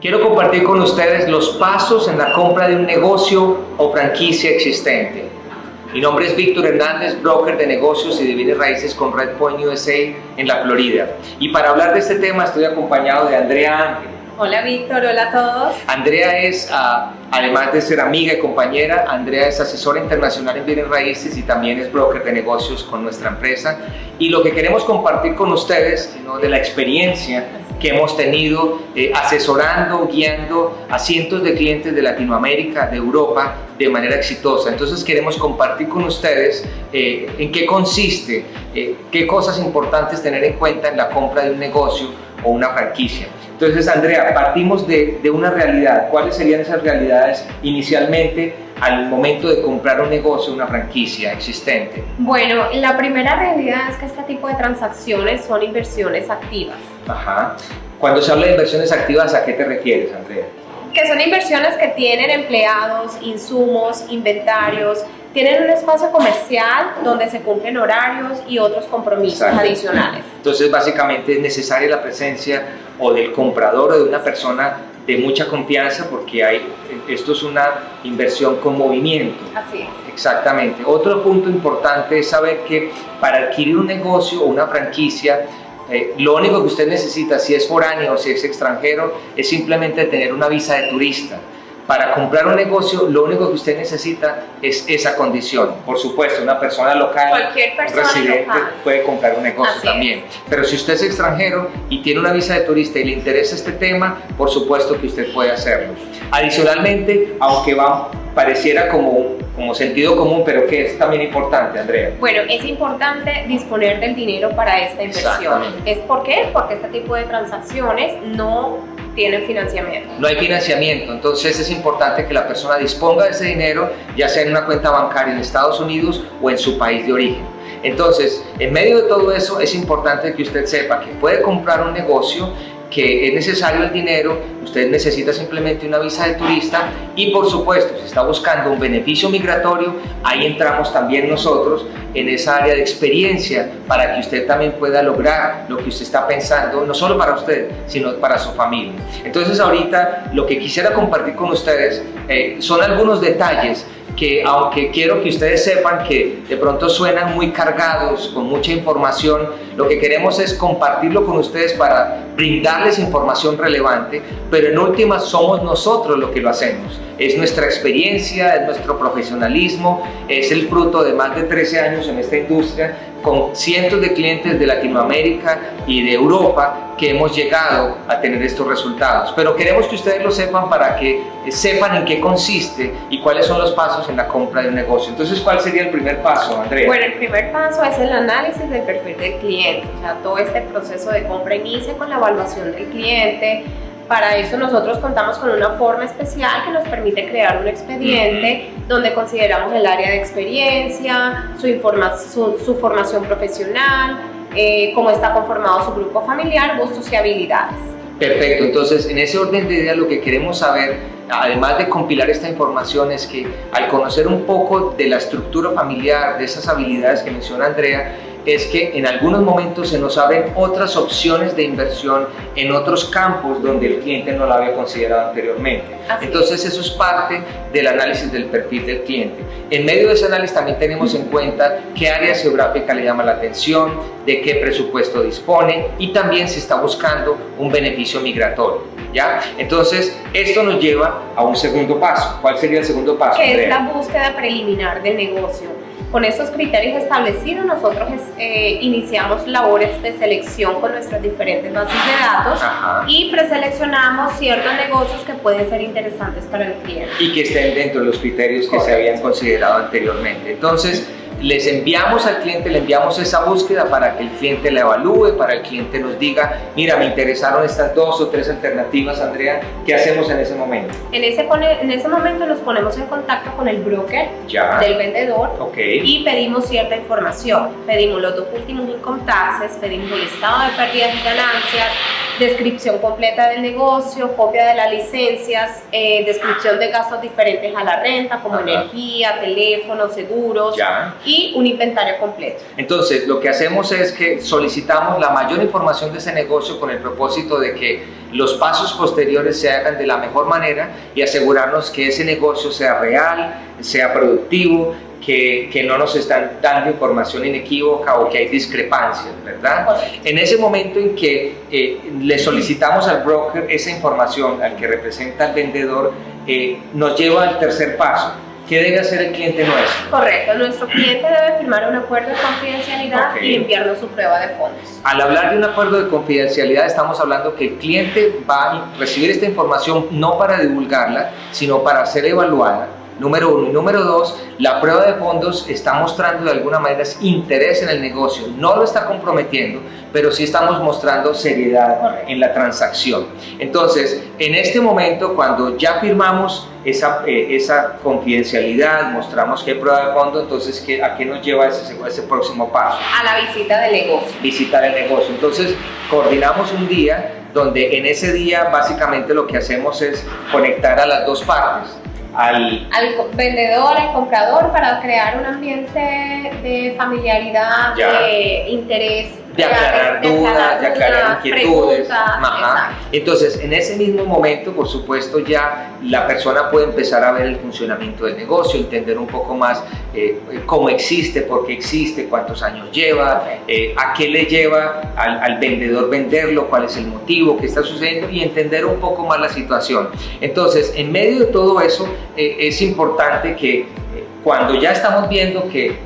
Quiero compartir con ustedes los pasos en la compra de un negocio o franquicia existente. Mi nombre es Víctor Hernández, broker de negocios y de bienes raíces con Redpoint USA en la Florida. Y para hablar de este tema estoy acompañado de Andrea Ángel. Hola Víctor, hola a todos. Andrea es, además de ser amiga y compañera, Andrea es asesora internacional en bienes raíces y también es broker de negocios con nuestra empresa. Y lo que queremos compartir con ustedes, de la experiencia que hemos tenido asesorando, guiando a cientos de clientes de Latinoamérica, de Europa, de manera exitosa. Entonces queremos compartir con ustedes en qué consiste, qué cosas importantes tener en cuenta en la compra de un negocio o una franquicia. Entonces, Andrea, partimos de una realidad. ¿Cuáles serían esas realidades inicialmente al momento de comprar un negocio, una franquicia existente? Bueno, la primera realidad es que este tipo de transacciones son inversiones activas. Ajá. Cuando se habla de inversiones activas, ¿a qué te refieres, Andrea? Que son inversiones que tienen empleados, insumos, inventarios, tienen un espacio comercial donde se cumplen horarios y otros compromisos adicionales. Entonces, básicamente es necesaria la presencia o del comprador o de una persona de mucha confianza porque esto es una inversión con movimiento. Así es. Exactamente. Otro punto importante es saber que para adquirir un negocio o una franquicia, lo único que usted necesita, si es foráneo o si es extranjero, es simplemente tener una visa de turista. Para comprar un negocio, lo único que usted necesita es esa condición. Por supuesto, una persona local, cualquier persona residente, local puede comprar un negocio también. Pero si usted es extranjero y tiene una visa de turista y le interesa este tema, por supuesto que usted puede hacerlo. Adicionalmente, aunque pareciera como sentido común, pero que es también importante, Andrea. Bueno, es importante disponer del dinero para esta inversión. ¿Por qué? Porque este tipo de transacciones no tienen financiamiento. No hay financiamiento, entonces es importante que la persona disponga de ese dinero, ya sea en una cuenta bancaria en Estados Unidos o en su país de origen. Entonces, en medio de todo eso, es importante que usted sepa que puede comprar un negocio, que es necesario el dinero, usted necesita simplemente una visa de turista y por supuesto, si está buscando un beneficio migratorio, ahí entramos también nosotros en esa área de experiencia para que usted también pueda lograr lo que usted está pensando, no solo para usted, sino para su familia. Entonces ahorita lo que quisiera compartir con ustedes son algunos detalles que, aunque quiero que ustedes sepan que de pronto suenan muy cargados, con mucha información, lo que queremos es compartirlo con ustedes para brindarles información relevante, pero en últimas somos nosotros los que lo hacemos. Es nuestra experiencia, es nuestro profesionalismo, es el fruto de más de 13 años en esta industria, con cientos de clientes de Latinoamérica y de Europa que hemos llegado a tener estos resultados. Pero queremos que ustedes lo sepan para que sepan en qué consiste y cuáles son los pasos en la compra de un negocio. Entonces, ¿cuál sería el primer paso, Andrea? Bueno, el primer paso es el análisis del perfil del cliente. O sea, todo este proceso de compra inicia con la evaluación del cliente. Para eso nosotros contamos con una forma especial que nos permite crear un expediente donde consideramos el área de experiencia, su formación profesional, cómo está conformado su grupo familiar, gustos y habilidades. Perfecto, entonces en ese orden de ideas lo que queremos saber, además de compilar esta información, es que al conocer un poco de la estructura familiar, de esas habilidades que menciona Andrea, es que en algunos momentos se nos abren otras opciones de inversión en otros campos donde el cliente no la había considerado anteriormente. Entonces eso es parte del análisis del perfil del cliente. En medio de ese análisis también tenemos en cuenta qué área geográfica le llama la atención, de qué presupuesto dispone y también si está buscando un beneficio migratorio. ¿Ya? Entonces esto nos lleva a un segundo paso. ¿Cuál sería el segundo paso, Que Andrea? es la búsqueda preliminar del negocio. Con estos criterios establecidos, nosotros iniciamos labores de selección con nuestras diferentes bases de datos y preseleccionamos ciertos negocios que pueden ser interesantes para el cliente. Y que estén dentro de los criterios que se habían considerado anteriormente. Entonces, les enviamos al cliente, le enviamos esa búsqueda para que el cliente la evalúe, para que el cliente nos diga, mira, me interesaron estas 2 o 3 alternativas, Andrea, ¿qué hacemos en ese momento? En ese momento nos ponemos en contacto con el broker del vendedor y pedimos cierta información. Pedimos los 2 últimos income taxes, pedimos el estado de pérdidas y ganancias, descripción completa del negocio, copia de las licencias, descripción de gastos diferentes a la renta, como energía, teléfono, seguros y un inventario completo. Entonces, lo que hacemos es que solicitamos la mayor información de ese negocio con el propósito de que los pasos posteriores se hagan de la mejor manera y asegurarnos que ese negocio sea real, sea productivo, que no nos están dando información inequívoca o que hay discrepancias, ¿verdad? Correcto. En ese momento en que le solicitamos al broker esa información, al que representa al vendedor, nos lleva al tercer paso. ¿Qué debe hacer el cliente nuestro? Correcto, nuestro cliente debe firmar un acuerdo de confidencialidad y enviarnos su prueba de fondos. Al hablar de un acuerdo de confidencialidad estamos hablando que el cliente va a recibir esta información no para divulgarla, sino para ser evaluada. Número uno. Y número dos, la prueba de fondos está mostrando de alguna manera interés en el negocio. No lo está comprometiendo, pero sí estamos mostrando seriedad en la transacción. Entonces, en este momento, cuando ya firmamos esa confidencialidad, mostramos que hay prueba de fondo, entonces ¿a qué nos lleva ese próximo paso? A la visita del negocio. Visitar el negocio. Entonces, coordinamos un día donde en ese día básicamente lo que hacemos es conectar a las dos partes. Al vendedor, al comprador, para crear un ambiente de familiaridad, de interés, de aclarar dudas, de aclarar inquietudes. Entonces, en ese mismo momento, por supuesto, ya la persona puede empezar a ver el funcionamiento del negocio, entender un poco más cómo existe, por qué existe, cuántos años lleva, a qué le lleva al vendedor venderlo, cuál es el motivo, qué está sucediendo y entender un poco más la situación. Entonces, en medio de todo eso, es importante que cuando ya estamos viendo que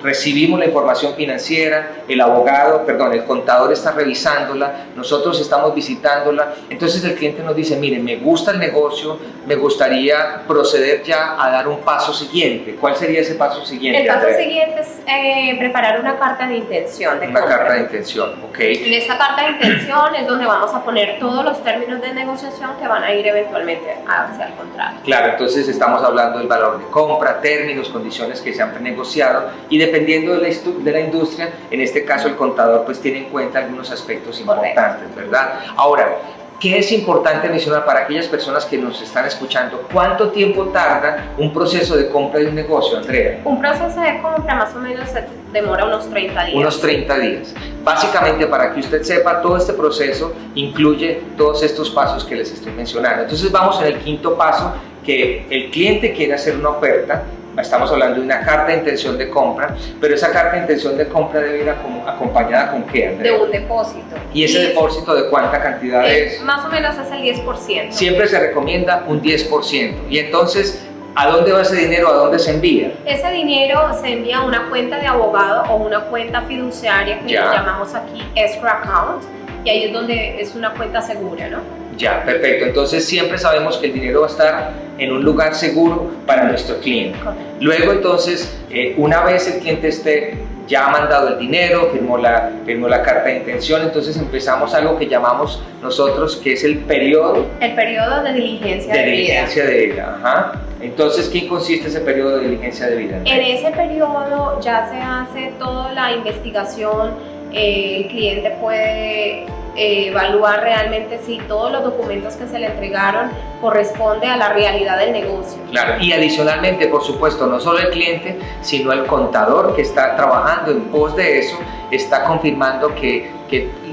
recibimos la información financiera, el contador está revisándola, nosotros estamos visitándola, entonces el cliente nos dice, mire, me gusta el negocio, me gustaría proceder ya a dar un paso siguiente. ¿Cuál sería ese paso siguiente, El paso Andrea? siguiente es preparar una carta de intención de compra. Una carta de intención, ok. En esta carta de intención es donde vamos a poner todos los términos de negociación que van a ir eventualmente hacia el contrato. Claro, entonces estamos hablando del valor de compra, términos, condiciones que se han prenegociado y dependiendo de la industria, en este caso el contador pues tiene en cuenta algunos aspectos importantes, ¿verdad? Ahora, ¿qué es importante mencionar para aquellas personas que nos están escuchando? ¿Cuánto tiempo tarda un proceso de compra de un negocio, Andrea? Un proceso de compra más o menos se demora unos 30 días. Unos 30 días. Básicamente, para que usted sepa, todo este proceso incluye todos estos pasos que les estoy mencionando. Entonces vamos en el quinto paso, que el cliente quiere hacer una oferta. Estamos hablando de una carta de intención de compra, pero esa carta de intención de compra debe ir acompañada ¿con qué, Andrea? De un depósito. ¿Y ese depósito de cuánta cantidad es? Más o menos es el 10%. Siempre se recomienda un 10%. Y entonces, ¿a dónde va ese dinero? ¿A dónde se envía? Ese dinero se envía a una cuenta de abogado o una cuenta fiduciaria que le llamamos aquí escrow account, y ahí es donde es una cuenta segura, ¿no? Ya, perfecto. Entonces siempre sabemos que el dinero va a estar en un lugar seguro para nuestro cliente. Correcto. Luego entonces, una vez el cliente ya ha mandado el dinero, firmó la carta de intención, entonces empezamos algo que llamamos nosotros, que es el periodo. El periodo de diligencia de vida. Diligencia de vida, ajá. Entonces, ¿qué consiste ese periodo de diligencia de vida? En ese periodo ya se hace toda la investigación, el cliente puede evaluar realmente si todos los documentos que se le entregaron corresponde a la realidad del negocio. Claro, y adicionalmente, por supuesto, no solo el cliente, sino el contador que está trabajando en pos de eso, está confirmando que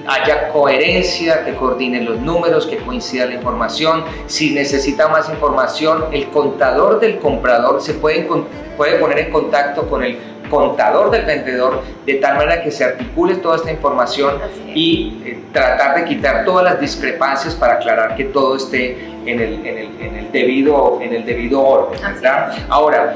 haya coherencia, que coordinen los números, que coincida la información. Si necesita más información, el contador del comprador se puede poner en contacto con el contador del vendedor, de tal manera que se articule toda esta información y tratar de quitar todas las discrepancias para aclarar que todo esté en el debido orden, ¿verdad? Ahora,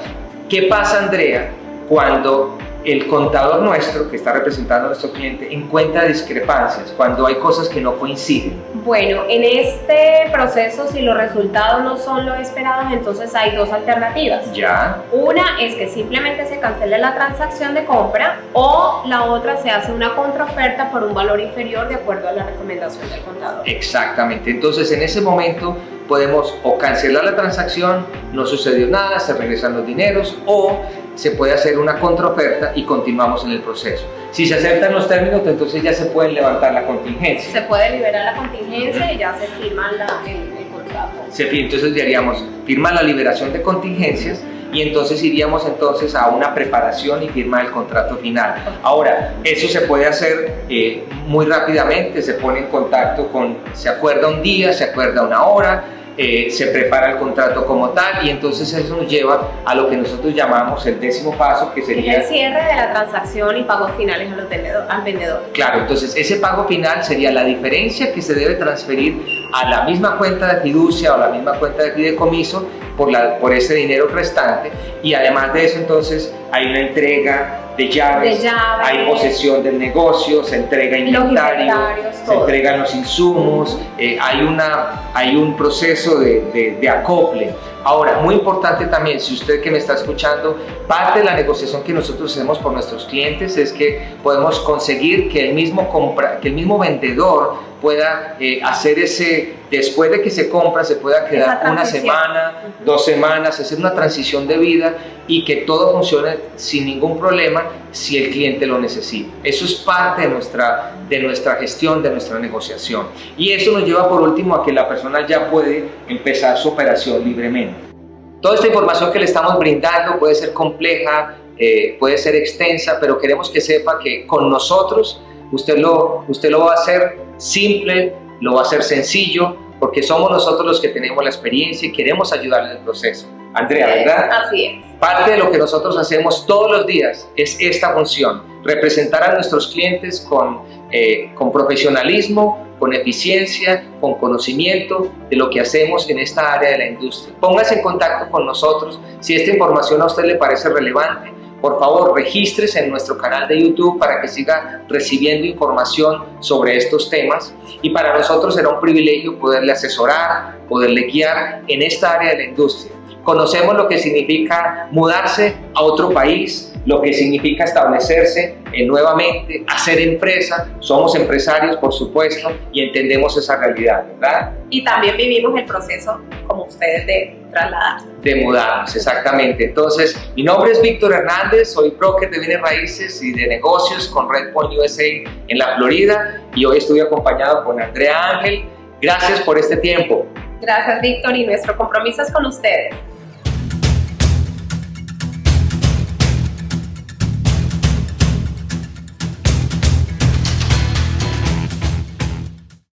¿qué pasa, Andrea, cuando el contador nuestro, que está representando a nuestro cliente, encuentra discrepancias, cuando hay cosas que no coinciden? Bueno, en este proceso, si los resultados no son lo esperados, entonces hay dos alternativas. Ya. Una es que simplemente se cancele la transacción de compra, o la otra, se hace una contraoferta por un valor inferior de acuerdo a la recomendación del contador. Exactamente. Entonces, en ese momento podemos o cancelar la transacción, no sucedió nada, se regresan los dineros, o se puede hacer una contraoferta y continuamos en el proceso. Si se aceptan los términos, entonces ya se puede levantar la contingencia. Se puede liberar la contingencia y ya se firma el contrato. Entonces diríamos, firma la liberación de contingencias y entonces iríamos entonces a una preparación y firma del contrato final. Ahora, eso se puede hacer muy rápidamente, se pone en contacto se acuerda un día, se acuerda una hora, se prepara el contrato como tal y entonces eso nos lleva a lo que nosotros llamamos el 10º paso, que sería el cierre de la transacción y pagos finales al vendedor. Claro, entonces ese pago final sería la diferencia que se debe transferir a la misma cuenta de fiducia o la misma cuenta de fideicomiso por ese dinero restante, y además de eso entonces hay una entrega de llaves, hay posesión del negocio, se entrega inventario, se entregan los insumos, hay un proceso de acople. Ahora, muy importante también, si usted que me está escuchando, parte de la negociación que nosotros hacemos por nuestros clientes es que podemos conseguir que el mismo vendedor pueda hacer después de que se compra, se pueda quedar una semana, 2 semanas, hacer una transición de vida y que todo funcione sin ningún problema si el cliente lo necesita. Eso es parte de nuestra gestión, de nuestra negociación. Y eso nos lleva por último a que la persona ya puede empezar su operación libremente. Toda esta información que le estamos brindando puede ser compleja, puede ser extensa, pero queremos que sepa que con nosotros usted lo va a hacer simple, lo va a hacer sencillo, porque somos nosotros los que tenemos la experiencia y queremos ayudarle en el proceso. Andrea, ¿verdad? Así es. Parte de lo que nosotros hacemos todos los días es esta función, representar a nuestros clientes con profesionalismo, con eficiencia, con conocimiento de lo que hacemos en esta área de la industria. Póngase en contacto con nosotros si esta información a usted le parece relevante. Por favor, regístrese en nuestro canal de YouTube para que siga recibiendo información sobre estos temas, y para nosotros será un privilegio poderle asesorar, poderle guiar en esta área de la industria. Conocemos lo que significa mudarse a otro país, lo que significa establecerse nuevamente, hacer empresa. Somos empresarios, por supuesto, y entendemos esa realidad, ¿verdad? Y también vivimos el proceso, como ustedes, de trasladarse. De mudarnos, exactamente. Entonces, mi nombre es Víctor Hernández, soy broker de bienes raíces y de negocios con Redpoint USA en la Florida, y hoy estoy acompañado con Andrea Ángel. Gracias por este tiempo. Gracias, Víctor, y nuestro compromiso es con ustedes.